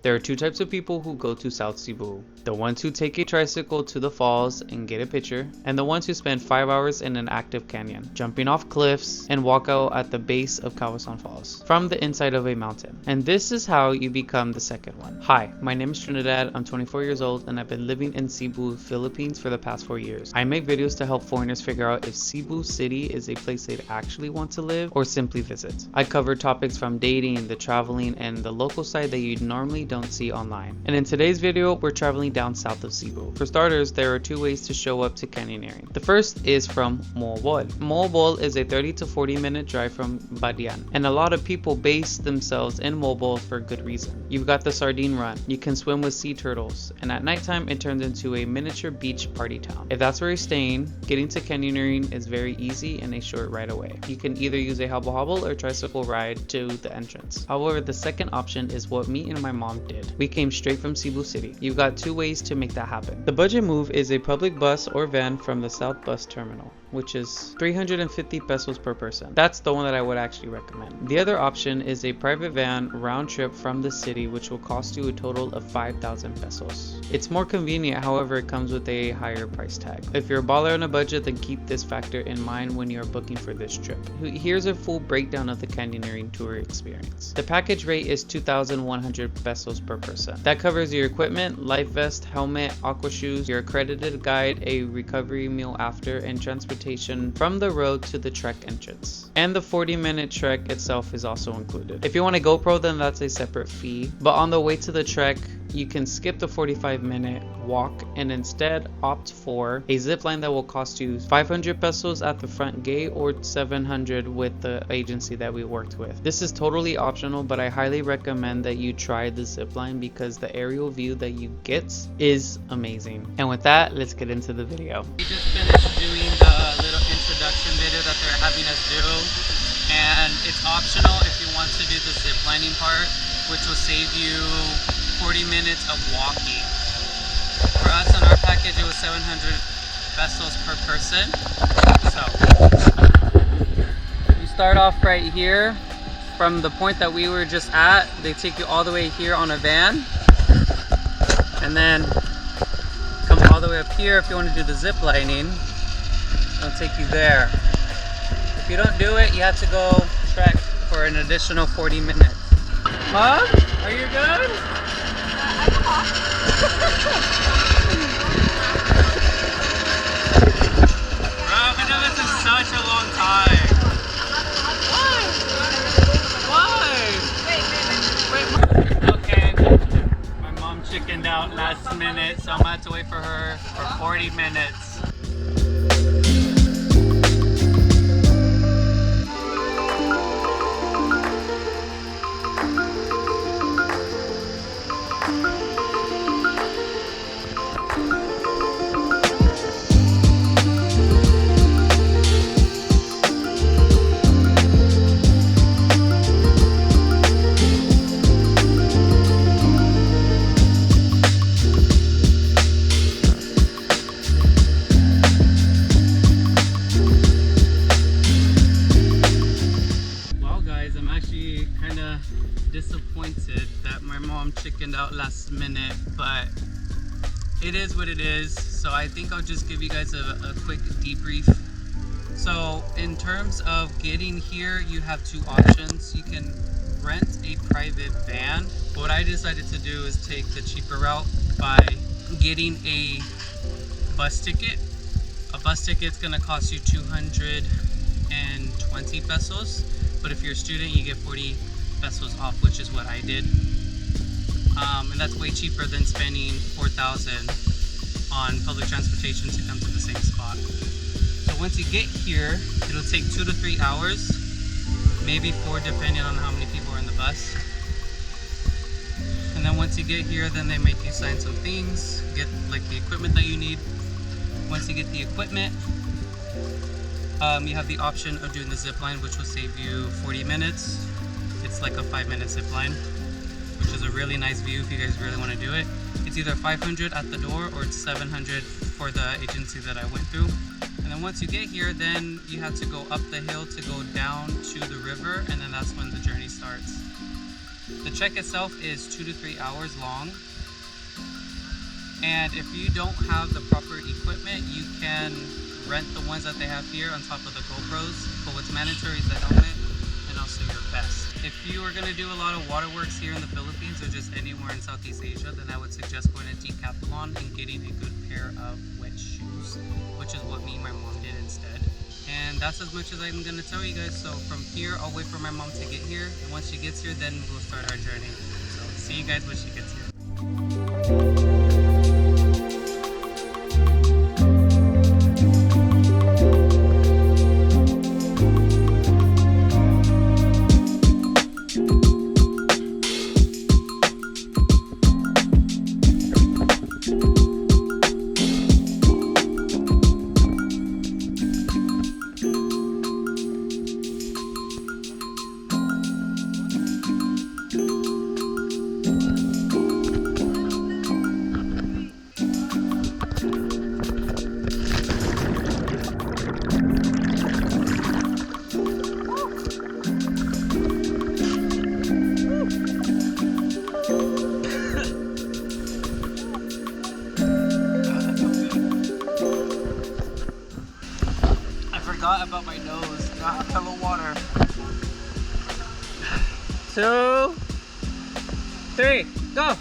There are two types of people who go to South Cebu. The ones who take a tricycle to the falls and get a picture, and the ones who spend 5 hours in an active canyon, jumping off cliffs and walk out at the base of Kawasan Falls from the inside of a mountain. And this is how you become the second one. Hi, my name is Trinidad, I'm 24 years old and I've been living in Cebu, Philippines for the past 4 years. I make videos to help foreigners figure out if Cebu City is a place they'd actually want to live or simply visit. I cover topics from dating, the traveling, and the local side that you normally don't see online. And in today's video, we're traveling down south of Cebu. For starters, there are two ways to show up to Canyoneering. The first is from Moalboal. Moalboal is a 30 to 40 minute drive from Badian, and a lot of people base themselves in Moalboal for good reason. You've got the sardine run, you can swim with sea turtles, and at nighttime it turns into a miniature beach party town. If that's where you're staying, getting to Canyoneering is very easy and a short ride away. You can either use a habal-habal or tricycle ride to the entrance. However, the second option is what me and my mom did. We came straight from Cebu City. You've got two ways to make that happen. The budget move is a public bus or van from the South Bus Terminal, which is 350 pesos per person. That's the one that I would actually recommend. The other option is a private van round trip from the city, which will cost you a total of 5,000 pesos. It's more convenient, however, it comes with a higher price tag. If you're a baller on a budget, then keep this factor in mind when you're booking for this trip. Here's a full breakdown of the Canyoneering tour experience. The package rate is 2,100 pesos per person. That covers your equipment, life vest, helmet, aqua shoes, your accredited guide, a recovery meal after, and transportation from the road to the trek entrance. And the 40-minute trek itself is also included. If you want a GoPro, then that's a separate fee. But on the way to the trek, you can skip the 45-minute walk and instead opt for a zip line that will cost you 500 pesos at the front gate or 700 with the agency that we worked with. This is totally optional, but I highly recommend that you try the zip line because the aerial view that you get is amazing. And with that, let's get into the video. We just finished doing the little introduction video that they're having us do, and it's optional if you want to do the zip lining part, which will save you 40 minutes of walking. For us on our package, it was 700 pesos per person. So you start off right here from the point that we were just at. They take you all the way here on a van, and then come all the way up here if you want to do the zip lining. It'll take you there. If you don't do it, you have to go trek for an additional 40 minutes. Huh? Are you good? Bro, I've been doing this in such a long time. Why? Okay. My mom chickened out last minute, so I'm gonna have to wait for her for 40 minutes. Disappointed that my mom chickened out last minute, but it is what it is. So I think I'll just give you guys a quick debrief. So in terms of getting here, you have two options. You can rent a private van. What I decided to do is take the cheaper route by getting a bus ticket. A bus ticket's gonna cost you 220 pesos, but if you're a student, you get 40 pesos off, which is what I did, and that's way cheaper than spending 4,000 on public transportation to come to the same spot. So once you get here, it'll take 2 to 3 hours, maybe 4 depending on how many people are in the bus. And then once you get here, then they make you sign some things, get like the equipment that you need. Once you get the equipment, you have the option of doing the zip line, which will save you 40 minutes. It's like a 5-minute zip line, which is a really nice view if you guys really want to do it. It's either 500 at the door or it's 700 for the agency that I went through. And then once you get here, then you have to go up the hill to go down to the river, and then that's when the journey starts. The trek itself is 2 to 3 hours long. And if you don't have the proper equipment, you can rent the ones that they have here on top of the GoPros. But what's mandatory is the helmet and also your vest. If you are going to do a lot of waterworks here in the Philippines or just anywhere in Southeast Asia, then I would suggest going to Decathlon and getting a good pair of wet shoes, which is what me and my mom did instead. And that's as much as I'm going to tell you guys. So from here, I'll wait for my mom to get here. And once she gets here, then we'll start our journey. So see you guys when she gets here. About my nose. I have hella water. 2, 3, go!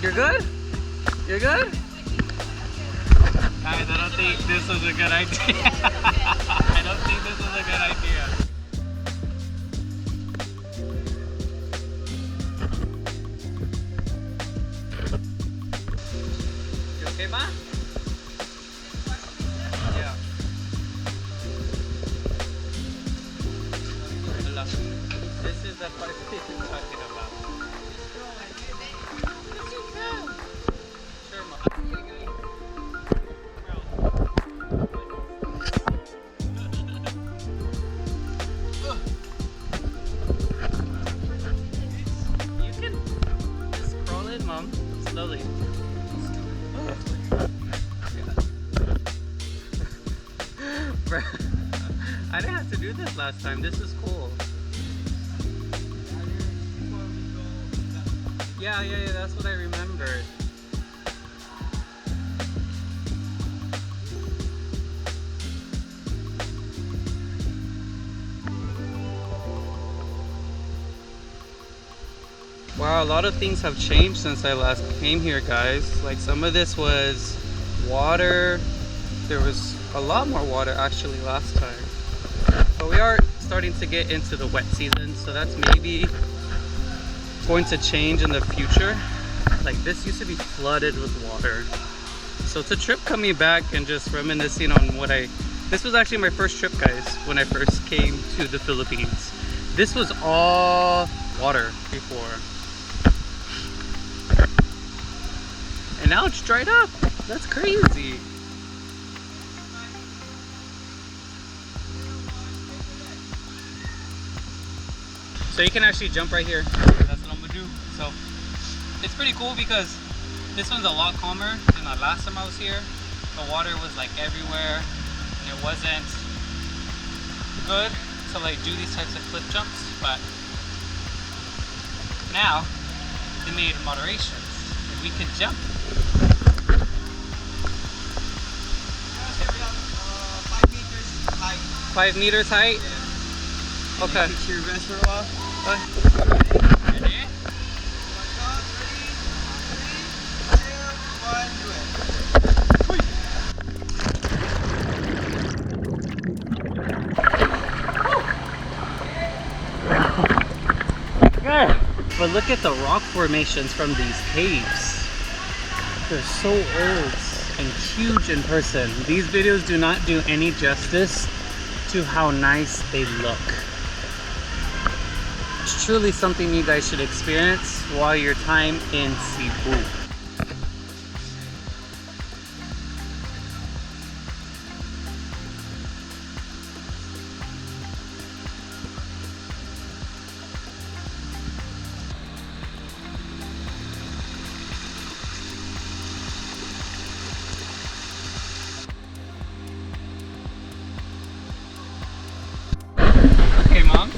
You're good? You're good? Guys, I don't think this was a good idea. I don't think this was a good idea. Okay, ma? Yeah. This is the part that I'm talking about. Sure, ma. You can just crawl in, mom, slowly. I didn't have to do this last time. This is cool. Yeah, that's what I remembered. Wow, a lot of things have changed since I last came here, guys. Like some of this was water. There was a lot more water actually last time. But we are starting to get into the wet season, so that's maybe going to change in the future. Like this used to be flooded with water. So it's a trip coming back and just reminiscing on this was actually my first trip, guys, when I first came to the Philippines. This was all water before. And now it's dried up. That's crazy. So you can actually jump right here. That's what I'm gonna do. So it's pretty cool because this one's a lot calmer than the last time I was here. The water was like everywhere and it wasn't good to like do these types of cliff jumps, but now they made moderations and we can jump. 5 meters height. 5 meters height? Yeah. Okay. Picture your vest for a while. Ready? Good. But look at the rock formations from these caves. They're so old and huge in person. These videos do not do any justice to how nice they look. It's truly something you guys should experience while your time in Cebu.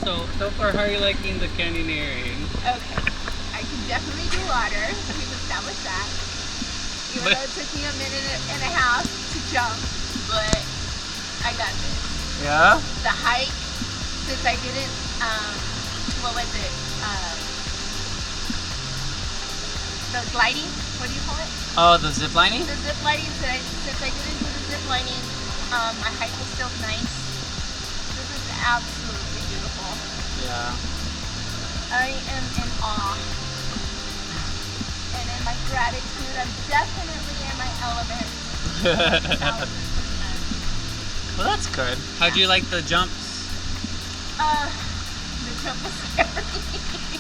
So far, how are you liking the canyoneering? Okay, I can definitely do water. We've established that. Even though it took me a minute and a half to jump, but I got this. Yeah? The hike, since I didn't, what was it? The gliding? What do you call it? Oh, the zip lining? The zip lining. Since I didn't do the zip lining, my hike was still nice. This is absolutely beautiful. Yeah. I am in awe. And in my gratitude, I'm definitely in my element. 1000%. Well, that's good. How'd you like the jumps? The jump was scary.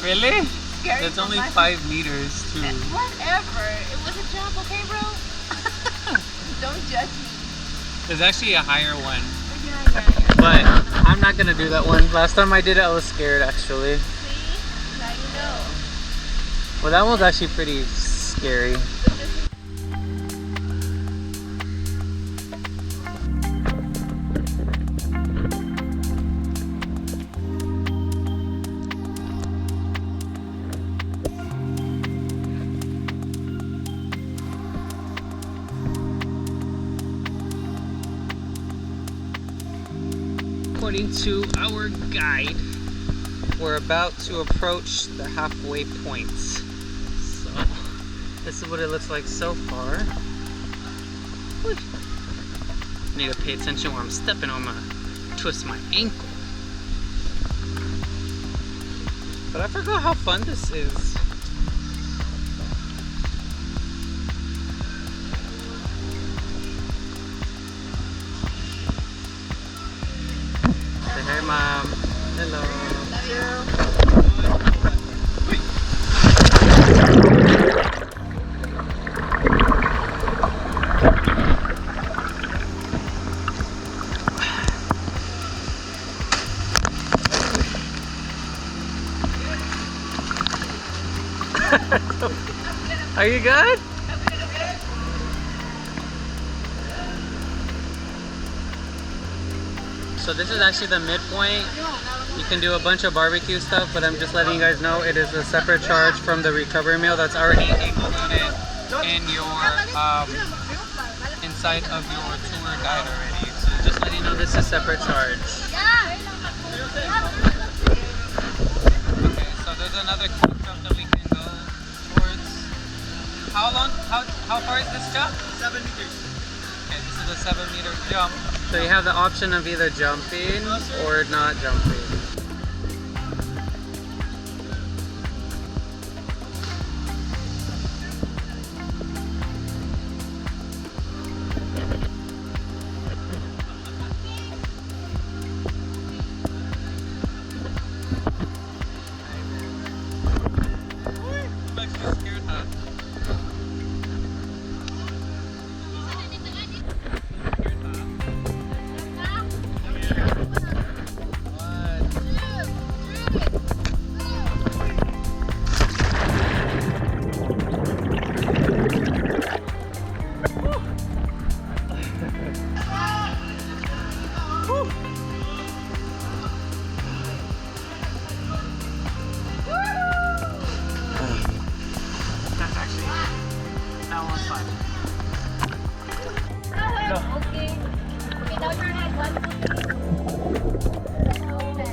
Really? Scary. It's only my- 5 meters, too. Whatever. It was a jump, okay, bro? Don't judge me. There's actually a higher one. Yeah. But I'm not gonna do that one. Last time I did it, I was scared, actually. See? Now you know. Well, that one's actually pretty scary. According to our guide, we're about to approach the halfway point. So, this is what it looks like so far. Whew. Need to pay attention where I'm stepping. I'm gonna twist my ankle. But I forgot how fun this is. Say hey, Mom. Hello. Are you good? So this is actually the midpoint. You can do a bunch of barbecue stuff, but I'm just letting you guys know it is a separate charge from the recovery meal that's already included in your inside of your tour guide already. So just letting you know this is a separate charge. Okay, so there's another jump that we can go towards. How far is this jump? 7 meters. Okay, this is a 7-meter jump. So you have the option of either jumping or not jumping. I'm actually scared, huh? That one's fun. Okay. Okay, down your head. 1, 2, 3.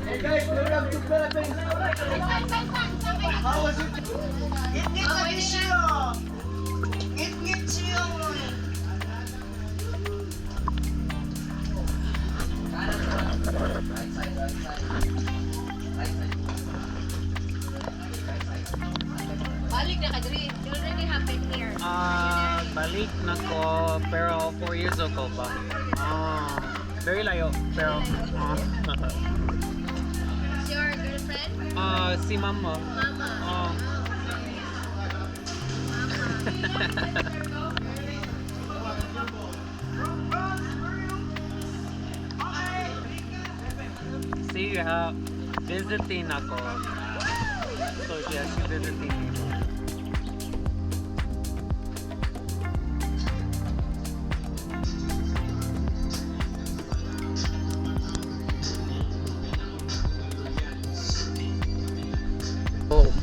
Hey guys, welcome to Philippines. How was it? Balik na ka, Dre. You already have been here. Balik na ko, pero 4 years ago pa. Very layo, pero... Is your girlfriend? si Mama. Mama. See, visiting ako. So yes, visiting me.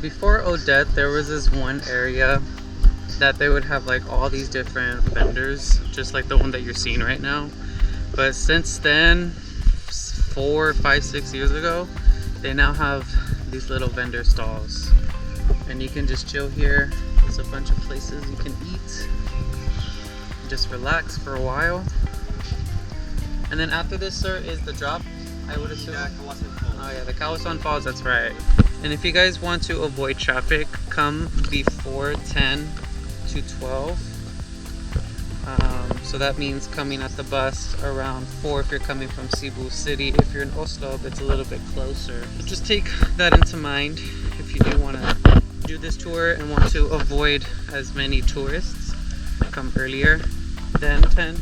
before Odette, there was this one area that they would have like all these different vendors, just like the one that you're seeing right now. But since then, 4, 5, 6 years ago, they now have these little vendor stalls. And you can just chill here. There's a bunch of places you can eat. Just relax for a while. And then after this, sir, is the drop, I would assume? Yeah, Kawasan Falls. Oh yeah, the Kawasan Falls, that's right. And if you guys want to avoid traffic, come before 10 to 12. So that means coming at the bus around 4 if you're coming from Cebu City. If you're in Oslob, it's a little bit closer. So just take that into mind if you do want to do this tour and want to avoid as many tourists. Come earlier than 10.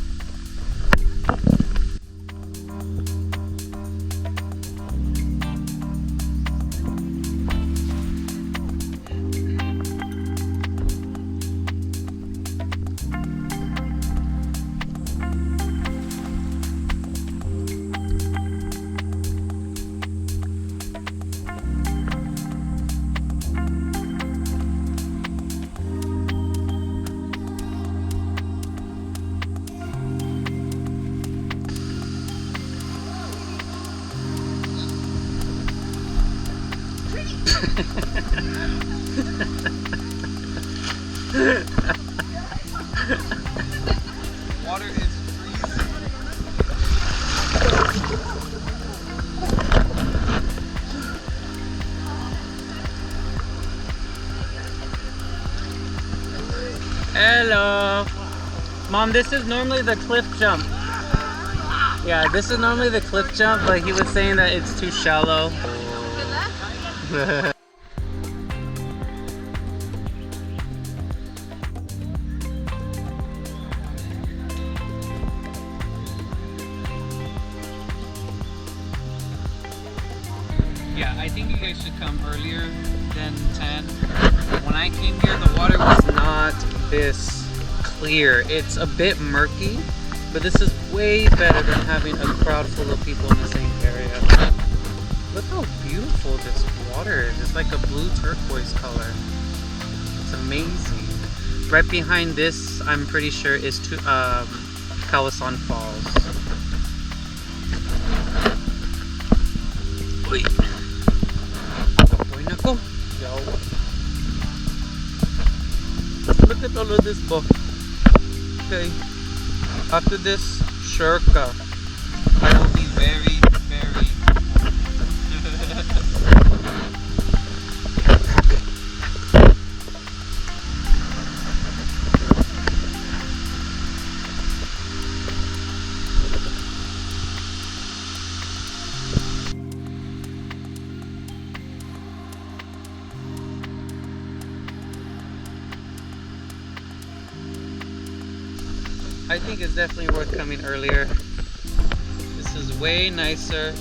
Water is freezing. Hello. Mom, this is normally the cliff jump. Yeah, this is normally the cliff jump, but he was saying that it's too shallow. Good luck. Yeah, I think you guys should come earlier than 10. When I came here, the water was not this clear. It's a bit murky, but this is way better than having a crowd full of people in the same area. Look how beautiful this water is. It's like a blue turquoise color. It's amazing. Right behind this, I'm pretty sure, is Kawasan Falls. Uy. Nako. Look at all of this, Bo. Okay. After this, Shurka. I will be very, very. I think it's definitely worth coming earlier. This is way nicer.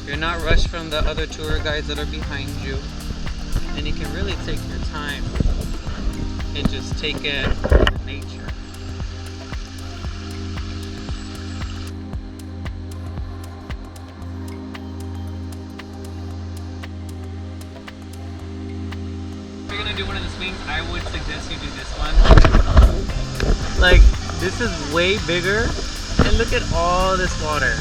You're not rushed from the other tour guides that are behind you. And you can really take your time and just take in nature. If you're gonna do one of the swings, I would suggest you do this one. Like, this is way bigger, and look at all this water.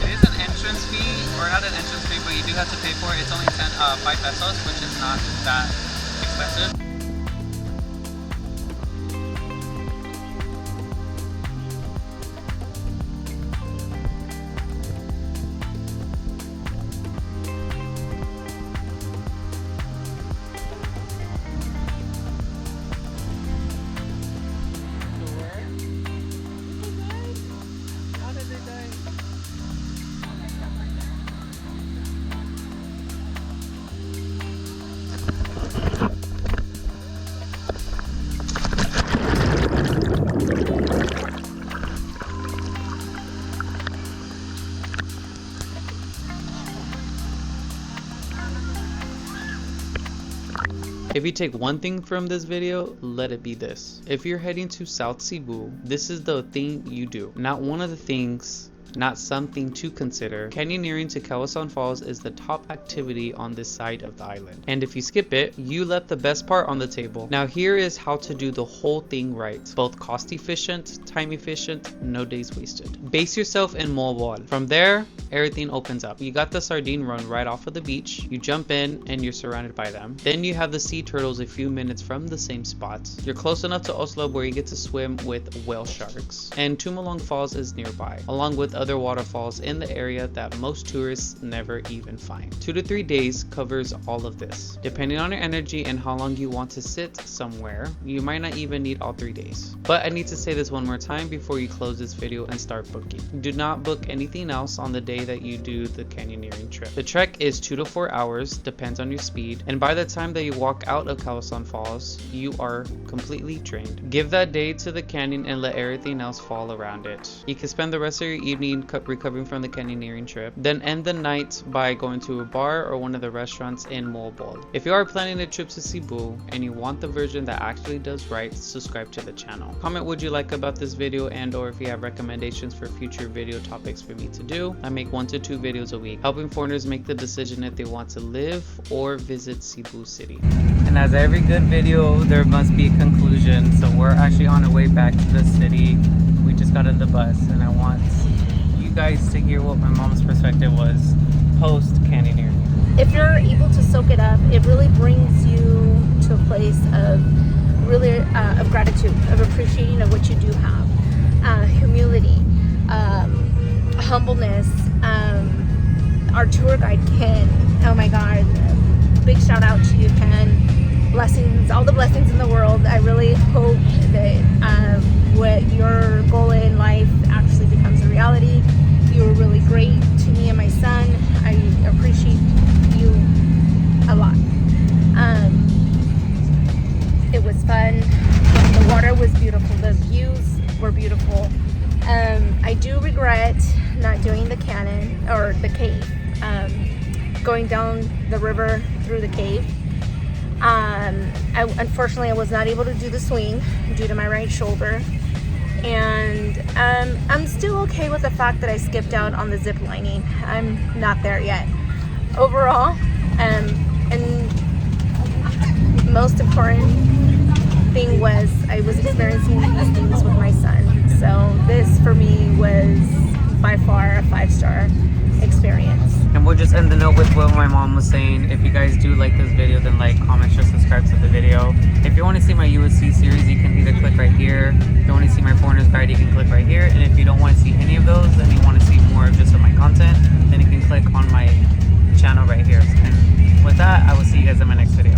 It is an entrance fee, or not an entrance fee, but you do have to pay for it. It's only 5 pesos, which is not that expensive. If you take one thing from this video, let it be this. If you're heading to South Cebu, this is the thing you do. Not one of the things not something to consider, canyoneering to Kawasan Falls is the top activity on this side of the island. And if you skip it, you left the best part on the table. Now here is how to do the whole thing right. Both cost efficient, time efficient, no days wasted. Base yourself in Moalboal. From there, everything opens up. You got the sardine run right off of the beach. You jump in and you're surrounded by them. Then you have the sea turtles a few minutes from the same spot. You're close enough to Oslob where you get to swim with whale sharks. And Tumalog Falls is nearby, along with other waterfalls in the area that most tourists never even find. 2 to 3 days covers all of this. Depending on your energy and how long you want to sit somewhere, you might not even need all 3 days. But I need to say this one more time before you close this video and start booking. Do not book anything else on the day that you do the canyoneering trip. The trek is 2 to 4 hours, depends on your speed, and by the time that you walk out of Kawasan Falls, you are completely drained. Give that day to the canyon and let everything else fall around it. You can spend the rest of your evening recovering from the canyoneering trip, then end the night by going to a bar or one of the restaurants in Moalboal. If you are planning a trip to Cebu and you want the version that actually does right, subscribe to the channel. Comment what you like about this video and or if you have recommendations for future video topics for me to do. I make 1 to 2 videos a week, helping foreigners make the decision if they want to live or visit Cebu City. And as every good video, there must be a conclusion. So we're actually on our way back to the city. We just got on the bus and I want you guys to hear what my mom's perspective was post canyoneering. If you're able to soak it up, it really brings you to a place of really of gratitude, of appreciating of what you do have, humility, humbleness. Our tour guide Ken, oh my god, big shout out to you, Ken. Blessings, all the blessings in the world. I really hope that what your goal in life actually becomes a reality. You were really great to me and my son. I appreciate you a lot. It was fun. The water was beautiful. The views were beautiful. I do regret not doing the canyon or the cave. Going down the river through the cave. Unfortunately, I was not able to do the swing due to my right shoulder. And I'm still okay with the fact that I skipped out on the zip lining. I'm not there yet. Overall, and most important thing was I was experiencing these things with my son. So this for me was by far a 5-star experience. And we'll just end the note with what my mom was saying. If you guys do like this video, then like, comment, share, subscribe to the video. If you want to see my USC series, you can either click right here. If you want to see my foreigner's guide, you can click right here. And if you don't want to see any of those and you want to see more of just of my content, then you can click on my channel right here. And with that, I will see you guys in my next video.